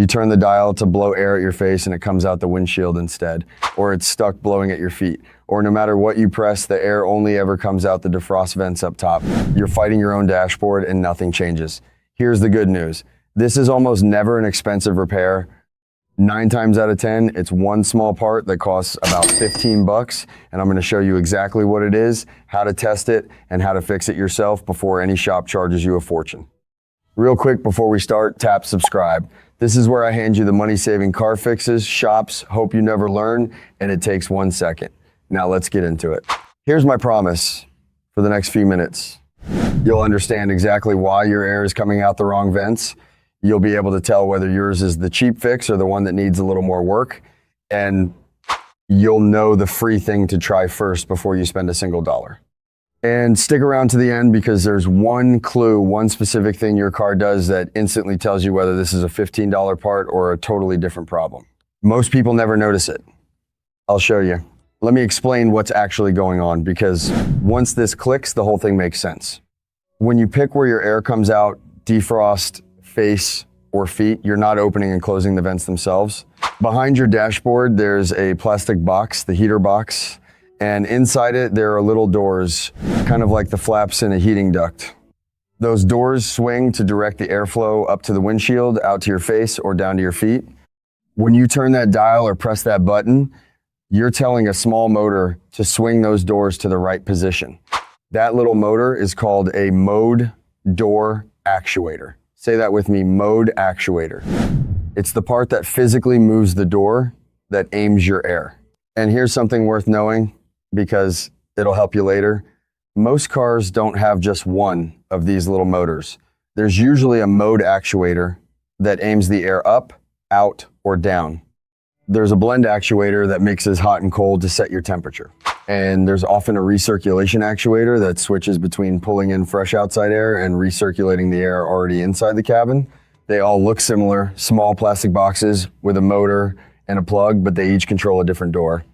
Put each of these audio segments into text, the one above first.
You turn the dial to blow air at your face and it comes out the windshield instead, or it's stuck blowing at your feet, or no matter what you press, the air only ever comes out the defrost vents up top. You're fighting your own dashboard and nothing changes. Here's the good news. This is almost never an expensive repair. 9 times out of 10, it's one small part that costs about 15 bucks, and I'm gonna show you exactly what it is, how to test it, and how to fix it yourself before any shop charges you a fortune. Real quick before we start, tap subscribe. This is where I hand you the money-saving car fixes, shops, hope you never learn, and it takes 1 second. Now let's get into it. Here's my promise for the next few minutes. You'll understand exactly why your air is coming out the wrong vents. You'll be able to tell whether yours is the cheap fix or the one that needs a little more work. And you'll know the free thing to try first before you spend a single dollar. And stick around to the end because there's one clue, one specific thing your car does that instantly tells you whether this is a $15 part or a totally different problem. Most people never notice it. I'll show you. Let me explain what's actually going on because once this clicks, the whole thing makes sense. When you pick where your air comes out, defrost, face, or feet, you're not opening and closing the vents themselves. Behind your dashboard, there's a plastic box, the heater box, and inside it, there are little doors, kind of like the flaps in a heating duct. Those doors swing to direct the airflow up to the windshield, out to your face, or down to your feet. When you turn that dial or press that button, you're telling a small motor to swing those doors to the right position. That little motor is called a mode door actuator. Say that with me, mode actuator. It's the part that physically moves the door that aims your air. And here's something worth knowing because it'll help you later. Most cars don't have just one of these little motors. There's usually a mode actuator that aims the air up, out, or down. There's a blend actuator that mixes hot and cold to set your temperature. And there's often a recirculation actuator that switches between pulling in fresh outside air and recirculating the air already inside the cabin. They all look similar, small plastic boxes with a motor and a plug, but they each control a different door.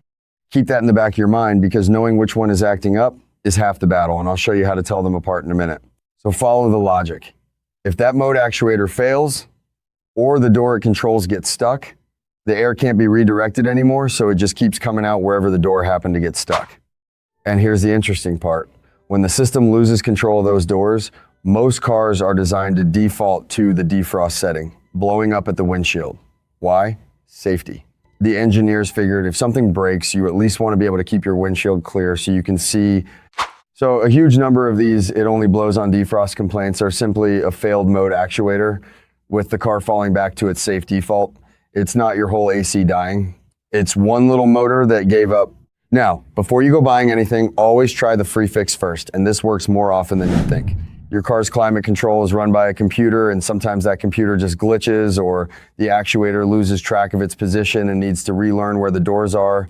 Keep that in the back of your mind because knowing which one is acting up is half the battle, and I'll show you how to tell them apart in a minute. So follow the logic. If that mode actuator fails or the door it controls gets stuck, the air can't be redirected anymore, so it just keeps coming out wherever the door happened to get stuck. And here's the interesting part. When the system loses control of those doors, most cars are designed to default to the defrost setting, blowing up at the windshield. Why? Safety. The engineers figured if something breaks, you at least want to be able to keep your windshield clear so you can see. So a huge number of these it only blows on defrost complaints are simply a failed mode actuator with the car falling back to its safe default. It's not your whole AC dying. It's one little motor that gave up. Now, before you go buying anything, always try the free fix first, and this works more often than you think. Your car's climate control is run by a computer, and sometimes that computer just glitches or the actuator loses track of its position and needs to relearn where the doors are.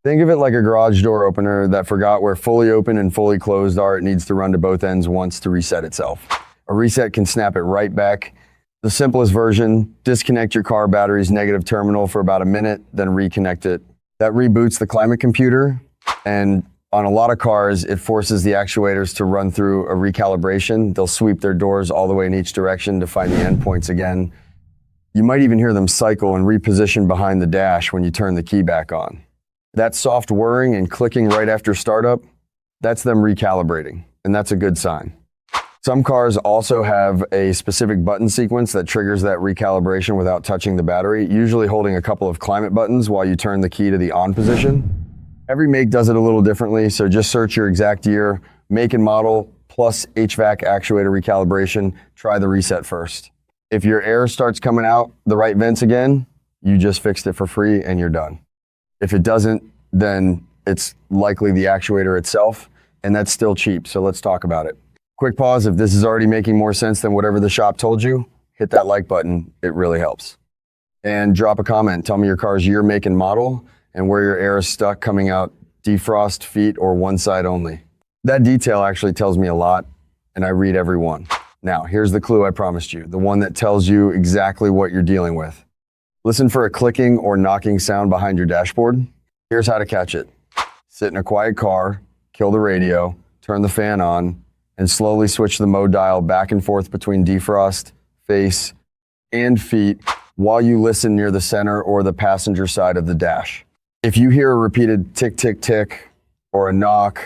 Think of it like a garage door opener that forgot where fully open and fully closed are. It needs to run to both ends once to reset itself. A reset can snap it right back. The simplest version, disconnect your car battery's negative terminal for about a minute, then reconnect it. That reboots the climate computer, and on a lot of cars, it forces the actuators to run through a recalibration. They'll sweep their doors all the way in each direction to find the endpoints again. You might even hear them cycle and reposition behind the dash when you turn the key back on. That soft whirring and clicking right after startup, that's them recalibrating, and that's a good sign. Some cars also have a specific button sequence that triggers that recalibration without touching the battery, usually holding a couple of climate buttons while you turn the key to the on position. Every make does it a little differently, so just search your exact year, make and model, plus HVAC actuator recalibration. Try the reset first. If your air starts coming out the right vents again, you just fixed it for free and you're done. If it doesn't, then it's likely the actuator itself, and that's still cheap, so let's talk about it. Quick pause, if this is already making more sense than whatever the shop told you, hit that like button, it really helps. And drop a comment, tell me your car's year, make, and model, and where your air is stuck coming out defrost, feet, or one side only. That detail actually tells me a lot, and I read every one. Now, here's the clue I promised you, the one that tells you exactly what you're dealing with. Listen for a clicking or knocking sound behind your dashboard. Here's how to catch it. Sit in a quiet car, kill the radio, turn the fan on, and slowly switch the mode dial back and forth between defrost, face, and feet while you listen near the center or the passenger side of the dash. If you hear a repeated tick, tick, tick, or a knock,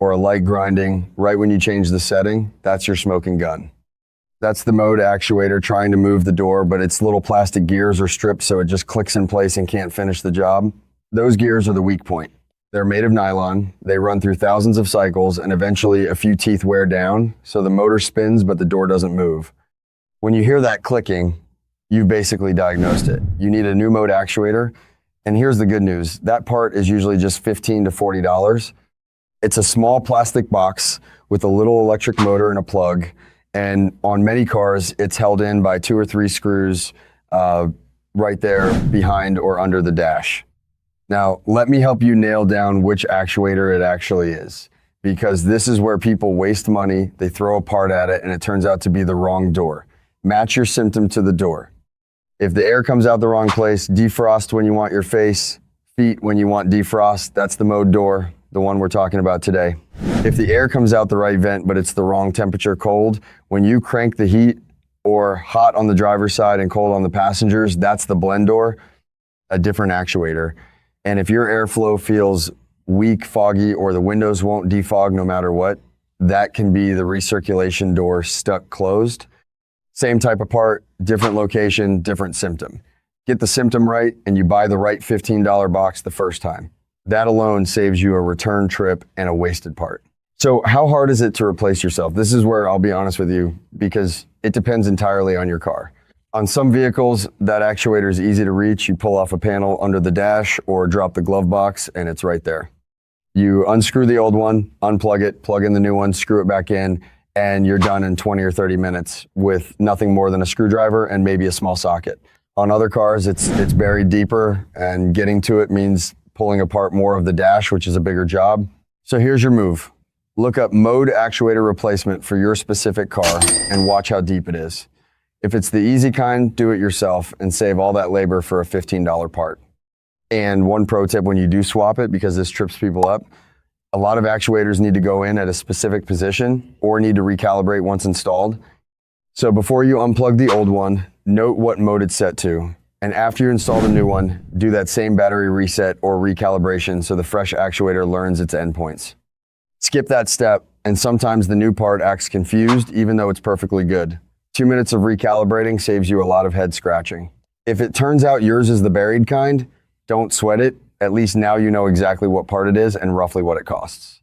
or a light grinding right when you change the setting, that's your smoking gun. That's the mode actuator trying to move the door, but its little plastic gears are stripped so it just clicks in place and can't finish the job. Those gears are the weak point. They're made of nylon, they run through thousands of cycles, and eventually a few teeth wear down, so the motor spins but the door doesn't move. When you hear that clicking, you've basically diagnosed it. You need a new mode actuator, and here's the good news. That part is usually just $15 to $40. It's a small plastic box with a little electric motor and a plug, and on many cars, it's held in by 2 or 3 screws right there behind or under the dash. Now, let me help you nail down which actuator it actually is, because this is where people waste money, they throw a part at it, and it turns out to be the wrong door. Match your symptom to the door. If the air comes out the wrong place, defrost when you want your face, feet when you want defrost, that's the mode door, the one we're talking about today. If the air comes out the right vent, but it's the wrong temperature cold, when you crank the heat or hot on the driver's side and cold on the passengers, that's the blend door, a different actuator. And if your airflow feels weak, foggy, or the windows won't defog no matter what, that can be the recirculation door stuck closed. Same type of part, different location, different symptom. Get the symptom right and you buy the right $15 box the first time. That alone saves you a return trip and a wasted part. So how hard is it to replace yourself? This is where I'll be honest with you, because it depends entirely on your car. On some vehicles, that actuator is easy to reach. You pull off a panel under the dash or drop the glove box and it's right there. You unscrew the old one, unplug it, plug in the new one, screw it back in, and you're done in 20 or 30 minutes with nothing more than a screwdriver and maybe a small socket. On other cars, it's buried deeper, and getting to it means pulling apart more of the dash, which is a bigger job. So here's your move. Look up mode actuator replacement for your specific car and watch how deep it is. If it's the easy kind, do it yourself and save all that labor for a $15 part. And one pro tip when you do swap it, because this trips people up, a lot of actuators need to go in at a specific position or need to recalibrate once installed. So before you unplug the old one, note what mode it's set to. And after you install the new one, do that same battery reset or recalibration so the fresh actuator learns its endpoints. Skip that step, and sometimes the new part acts confused even though it's perfectly good. 2 minutes of recalibrating saves you a lot of head scratching. If it turns out yours is the buried kind, don't sweat it. At least now you know exactly what part it is and roughly what it costs.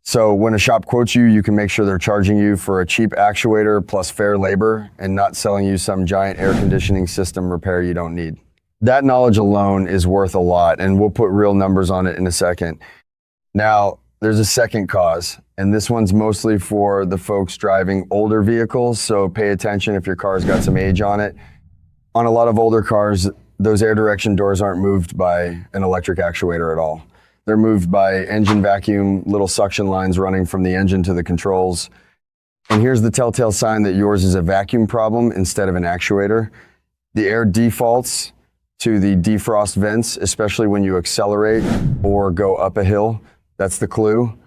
So when a shop quotes you, you can make sure they're charging you for a cheap actuator plus fair labor and not selling you some giant air conditioning system repair you don't need. That knowledge alone is worth a lot, and we'll put real numbers on it in a second. Now, there's a second cause, and this one's mostly for the folks driving older vehicles, so pay attention if your car's got some age on it. On a lot of older cars, those air direction doors aren't moved by an electric actuator at all. They're moved by engine vacuum, little suction lines running from the engine to the controls. And here's the telltale sign that yours is a vacuum problem instead of an actuator. The air defaults to the defrost vents, especially when you accelerate or go up a hill. That's the clue.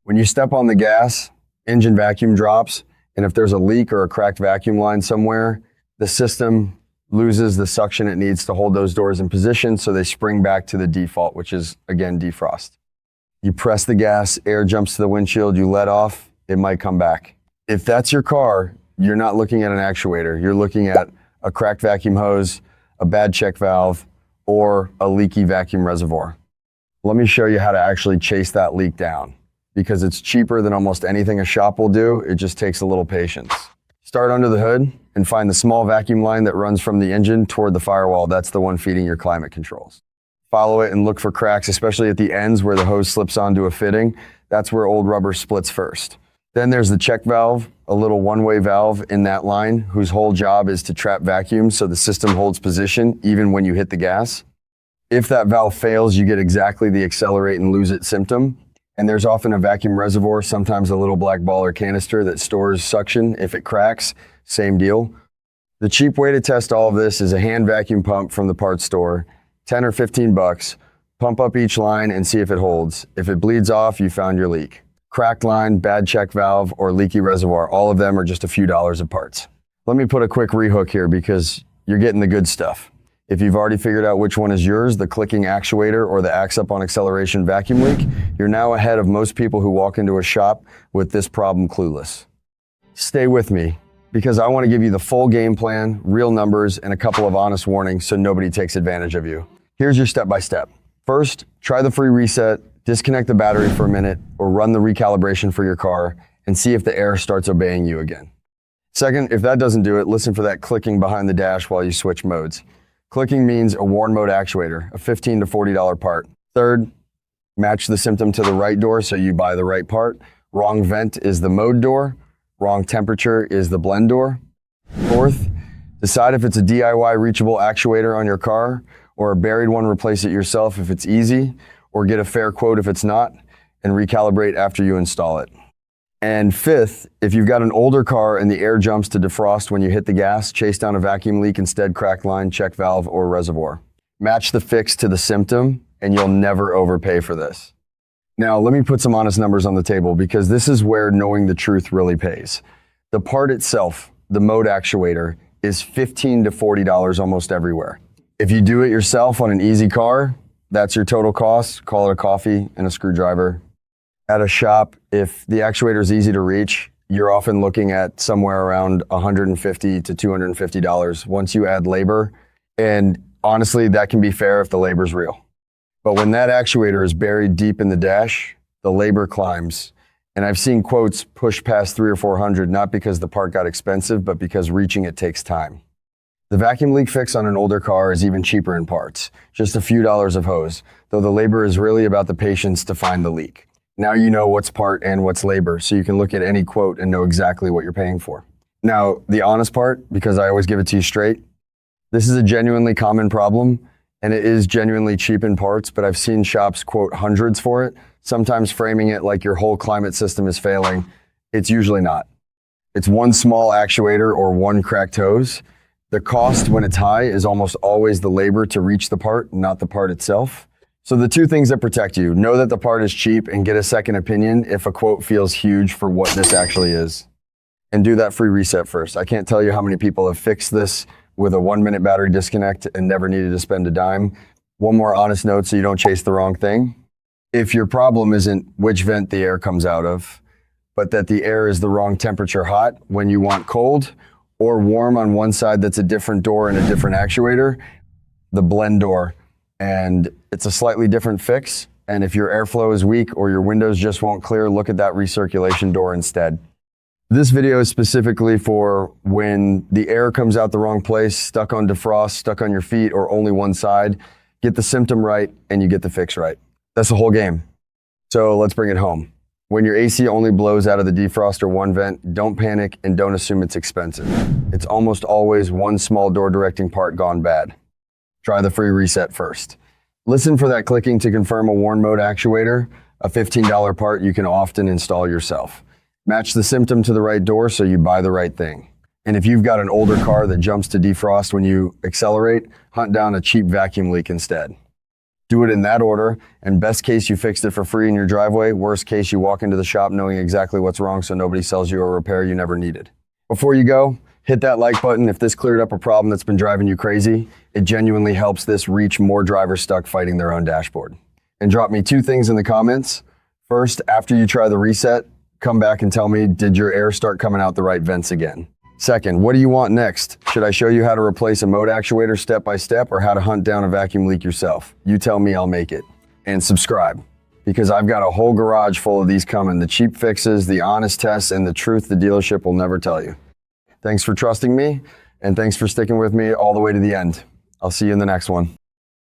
When you step on the gas, engine vacuum drops, and if there's a leak or a cracked vacuum line somewhere, the system loses the suction it needs to hold those doors in position, so they spring back to the default, which is, again, defrost. You press the gas, air jumps to the windshield, you let off, it might come back. If that's your car, you're not looking at an actuator. You're looking at a cracked vacuum hose, a bad check valve, or a leaky vacuum reservoir. Let me show you how to actually chase that leak down, because it's cheaper than almost anything a shop will do. It just takes a little patience. Start under the hood and find the small vacuum line that runs from the engine toward the firewall. That's the one feeding your climate controls. Follow it and look for cracks, especially at the ends where the hose slips onto a fitting. That's where old rubber splits first. Then there's the check valve, a little one-way valve in that line whose whole job is to trap vacuum so the system holds position even when you hit the gas. If that valve fails, you get exactly the accelerate and lose it symptom. And there's often a vacuum reservoir, sometimes a little black ball or canister that stores suction. If it cracks, same deal. The cheap way to test all of this is a hand vacuum pump from the parts store, 10 or 15 bucks. Pump up each line and see if it holds. If it bleeds off, you found your leak. Cracked line, bad check valve, or leaky reservoir, all of them are just a few dollars of parts. Let me put a quick rehook here because you're getting the good stuff. If you've already figured out which one is yours, the clicking actuator or the acts up on acceleration vacuum leak, you're now ahead of most people who walk into a shop with this problem clueless. Stay with me, because I want to give you the full game plan, real numbers, and a couple of honest warnings so nobody takes advantage of you. Here's your step-by-step. First, try the free reset, disconnect the battery for a minute, or run the recalibration for your car and see if the air starts obeying you again. Second, if that doesn't do it, listen for that clicking behind the dash while you switch modes. Clicking means a worn mode actuator, a $15 to $40 part. Third, match the symptom to the right door so you buy the right part. Wrong vent is the mode door. Wrong temperature is the blend door. Fourth, decide if it's a DIY reachable actuator on your car or a buried one, replace it yourself if it's easy, or get a fair quote if it's not, and recalibrate after you install it. And fifth, if you've got an older car and the air jumps to defrost when you hit the gas, chase down a vacuum leak instead, cracked line, check valve, or reservoir. Match the fix to the symptom, and you'll never overpay for this. Now, let me put some honest numbers on the table, because this is where knowing the truth really pays. The part itself, the mode actuator, is $15 to $40 almost everywhere. If you do it yourself on an easy car, that's your total cost. Call it a coffee and a screwdriver. At a shop, if the actuator is easy to reach, you're often looking at somewhere around $150 to $250 once you add labor. And honestly, that can be fair if the labor's real. But when that actuator is buried deep in the dash, the labor climbs. And I've seen quotes push past $300 or $400, not because the part got expensive, but because reaching it takes time. The vacuum leak fix on an older car is even cheaper in parts, just a few dollars of hose, though the labor is really about the patience to find the leak. Now you know what's part and what's labor, so you can look at any quote and know exactly what you're paying for. Now, the honest part, because I always give it to you straight, this is a genuinely common problem, and it is genuinely cheap in parts, but I've seen shops quote hundreds for it, sometimes framing it like your whole climate system is failing. It's usually not. It's one small actuator or one cracked hose. The cost when it's high is almost always the labor to reach the part, not the part itself. So the two things that protect you: know that the part is cheap and get a second opinion if a quote feels huge for what this actually is. And do that free reset first. I can't tell you how many people have fixed this with a 1-minute battery disconnect and never needed to spend a dime. One more honest note so you don't chase the wrong thing. If your problem isn't which vent the air comes out of, but that the air is the wrong temperature hot when you want cold, or warm on one side that's a different door and a different actuator, the blend door. And it's a slightly different fix. And if your airflow is weak or your windows just won't clear, look at that recirculation door instead. This video is specifically for when the air comes out the wrong place, stuck on defrost, stuck on your feet, or only one side. Get the symptom right and you get the fix right. That's the whole game. So let's bring it home. When your AC only blows out of the defrost or one vent, don't panic and don't assume it's expensive. It's almost always one small door directing part gone bad. Try the free reset first. Listen for that clicking to confirm a worn mode actuator, a $15 part you can often install yourself. Match the symptom to the right door so you buy the right thing. And if you've got an older car that jumps to defrost when you accelerate, hunt down a cheap vacuum leak instead. Do it in that order, and best case you fixed it for free in your driveway, worst case you walk into the shop knowing exactly what's wrong so nobody sells you a repair you never needed. Before you go, hit that like button if this cleared up a problem that's been driving you crazy. It genuinely helps this reach more drivers stuck fighting their own dashboard. And drop me 2 things in the comments. First, after you try the reset, come back and tell me, did your air start coming out the right vents again? Second, what do you want next? Should I show you how to replace a mode actuator step by step, or how to hunt down a vacuum leak yourself? You tell me, I'll make it. And subscribe, because I've got a whole garage full of these coming. The cheap fixes, the honest tests, and the truth the dealership will never tell you. Thanks for trusting me, and thanks for sticking with me all the way to the end. I'll see you in the next one.